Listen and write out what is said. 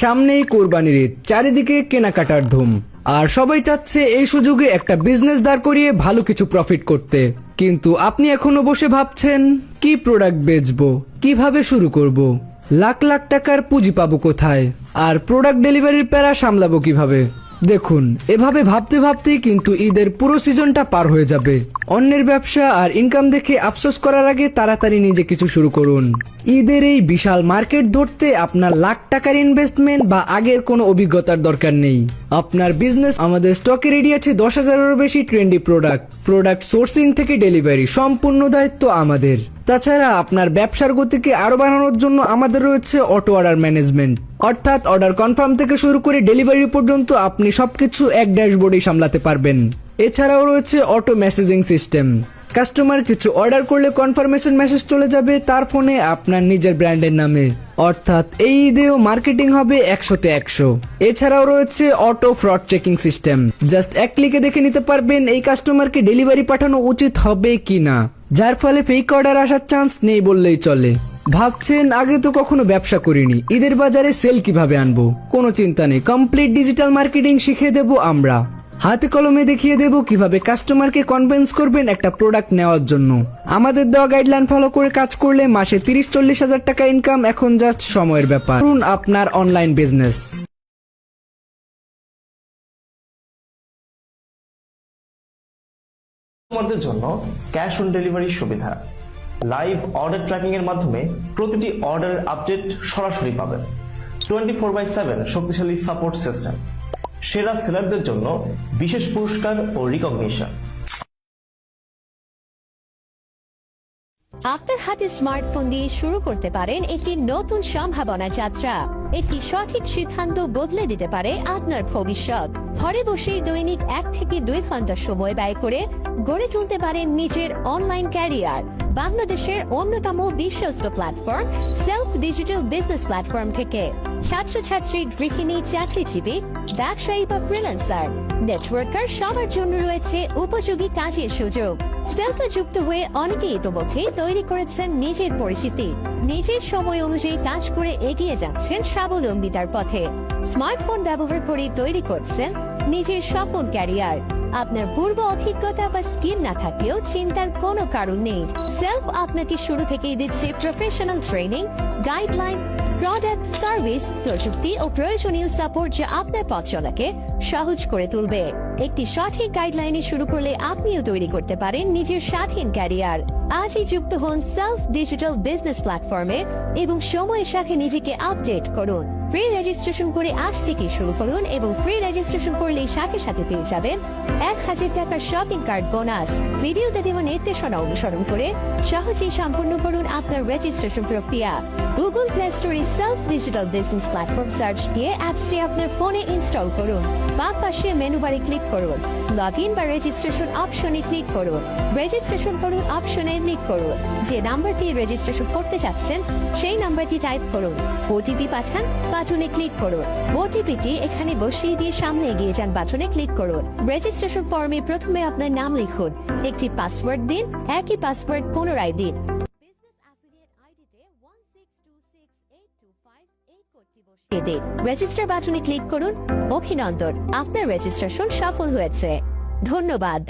সামনেই কোরবানির ঈদ, চারিদিকে কেনাকাটার ধুম, আর সবাই চাচ্ছে এই সুযোগে একটা বিজনেস দাঁড় করিয়ে ভালো কিছু প্রফিট করতে। কিন্তু আপনি এখনো বসে ভাবছেন কি প্রোডাক্ট বেচবো, কিভাবে শুরু করব, লাখ লাখ টাকার পুঁজি পাবো কোথায়, আর প্রোডাক্ট ডেলিভারির প্যারা সামলাবো কিভাবে। দেখুন, এভাবে ভাবতে ভাবতেই কিন্তু ঈদের পুরো সিজনটা পার হয়ে যাবে। অন্যের ব্যবসা আর ইনকাম দেখে আফসোস করার আগে তাড়াতাড়ি নিজে কিছু শুরু করুন। ঈদের এই বিশাল মার্কেট ধরতে আপনার লাখ টাকার ইনভেস্টমেন্ট বা আগের কোনো অভিজ্ঞতার দরকার নেই। আপনার বিজনেস আমাদের স্টকে রেডি আছে 10,000-এরও বেশি ট্রেন্ডি প্রোডাক্ট সোর্সিং থেকে ডেলিভারি সম্পূর্ণ দায়িত্ব আমাদের। তাছাড়া আপনার ব্যবসার গতিকে আরো বাড়ানোর জন্য আমাদের রয়েছে অটো অর্ডার ম্যানেজমেন্ট, অর্থাৎ অর্ডার কনফার্ম থেকে শুরু করে ডেলিভারি পর্যন্ত আপনি সবকিছু এক ড্যাশবোর্ডেই সামলাতে পারবেন। এছাড়াও রয়েছে অটো মেসেজিং সিস্টেম। কাস্টমার কিছু অর্ডার করলে কনফার্মেশন মেসেজ চলে যাবে তার ফোনে আপনার নিজের ব্র্যান্ডের নামে, অর্থাৎ এই ঈদেও মার্কেটিং হবে 100-তে 100। এছাড়াও রয়েছে auto fraud checking system. Just এক ক্লিকে দেখে নিতে পারবেন এই কাস্টমারকে ডেলিভারি পাঠানো উচিত হবে কিনা, যার ফলে ফেক অর্ডার আসার চান্স নেই বললেই চলে। ভাবছেন আগে তো কখনো ব্যবসা করিনি, ঈদের বাজারে সেল কিভাবে আনবো? কোনো চিন্তা নেই, কমপ্লিট ডিজিটাল মার্কেটিং শিখিয়ে দেব আমরা। হাতে কলমে দেখিয়ে দেব কিভাবে কাস্টমারকে কনভিন্স করবেন একটা প্রোডাক্ট নেওয়ার জন্য। আমাদের দেওয়া গাইডলাইন ফলো করে কাজ করলে মাসে 30-40 হাজার টাকা ইনকাম এখন জাস্ট সময়ের ব্যাপার। করুন আপনার অনলাইন বিজনেস। কাস্টমারদের জন্য ক্যাশ অন ডেলিভারি সুবিধা, লাইভ অর্ডার ট্র্যাকিং এর মাধ্যমে প্রতিটি অর্ডারের আপডেট সরাসরি পাবেন, 24/7 শক্তিশালী সাপোর্ট সিস্টেম, সেরা সেলারদের জন্য বিশেষ পুরস্কার ও রিকগনিশন। আপনার হাতে স্মার্টফোন দিয়ে শুরু করতে পারেন একটি নতুন সম্ভাবনা যাত্রা। একটি সঠিক সিদ্ধান্ত বদলে দিতে পারে আপনার ভবিষ্যৎ। ঘরে বসেই দৈনিক 1 থেকে 2 ঘন্টা সময় ব্যয় করে গড়ে তুলতে পারেন নিজের অনলাইন ক্যারিয়ার। বাংলাদেশের অন্যতম বিশ্বস্ত platform self digital business platform থেকে ছাত্রছাত্রী, গৃহিণী, চাকরিজীবী, ব্যবসায়ী বা ফ্রিল্যান্সার, নেটওয়ার্কার সবার জন্য রয়েছে উপযোগী কাজের সুযোগ। সেলফে যুক্ত হয়ে অনেকেই ইতোমধ্যে তৈরি করেছেন নিজের পরিচিতি, নিজের সময় অনুযায়ী কাজ করে এগিয়ে যাচ্ছেন স্বাবলম্বিতার পথে। স্মার্টফোন ব্যবহার করে তৈরি করছেন নিজের স্বপ্ন ক্যারিয়ার। আপনার পূর্ব অভিজ্ঞতা বা স্কিল না থাকলেও চিন্তার কোনো কারণ নেই। সেলফ আপনাকে শুরু থেকেই দিচ্ছে professional training, guideline, product, service, প্রযুক্তি ও প্রয়োজনীয় সাপোর্ট যা আপনার পথ চলাকে সহজ করে তুলবে। একটি সঠিক গাইডলাইনে শুরু করলে আপনিও তৈরি করতে পারেন নিজের স্বাধীন ক্যারিয়ার। আজই যুক্ত হন সেলফ ডিজিটাল বিজনেস প্ল্যাটফর্মে এবং সময়ের সাথে নিজেকে আপডেট করুন। ফ্রি রেজিস্ট্রেশন করে আজ থেকে শুরু করুন এবং ফ্রি রেজিস্ট্রেশন করলেই সাথে সাথে পেয়ে যাবেন 1000 টাকার শপিং কার্ড বোনাস। ভিডিওতে দেওয়া নির্দেশনা অনুসরণ করে সহজেই সম্পূর্ণ করুন আপনার রেজিস্ট্রেশন প্রক্রিয়া। গুগল প্লে স্টোরে self digital business platform search দিয়ে অ্যাপসটি আপনার ফোনে ইনস্টল করুন। বাম পাশে মেনু বারে ক্লিক করুন, লগ ইন বা রেজিস্ট্রেশন অপশনে ক্লিক করুন। রেজিস্ট্রেশন করুন অপশনে ক্লিক করুন। যে নাম্বারটি রেজিস্ট্রেশন করতে চাচ্ছেন সেই নাম্বারটি টাইপ করুন। ওটিপি পাঠান বাটনে ক্লিক করুন। ওটিপিটি এখানে বসিয়ে দিয়ে সামনে এগিয়ে যান বাটনে ক্লিক করুন। রেজিস্ট্রেশন ফর্মে প্রথমে আপনার নাম লিখুন, একটি পাসওয়ার্ড দিন, একই পাসওয়ার্ড পুনরায় দিন। রেজিস্টার বাটনে ক্লিক করুন। অভিনন্দন, আপনার রেজিস্ট্রেশন সফল হয়েছে। ধন্যবাদ।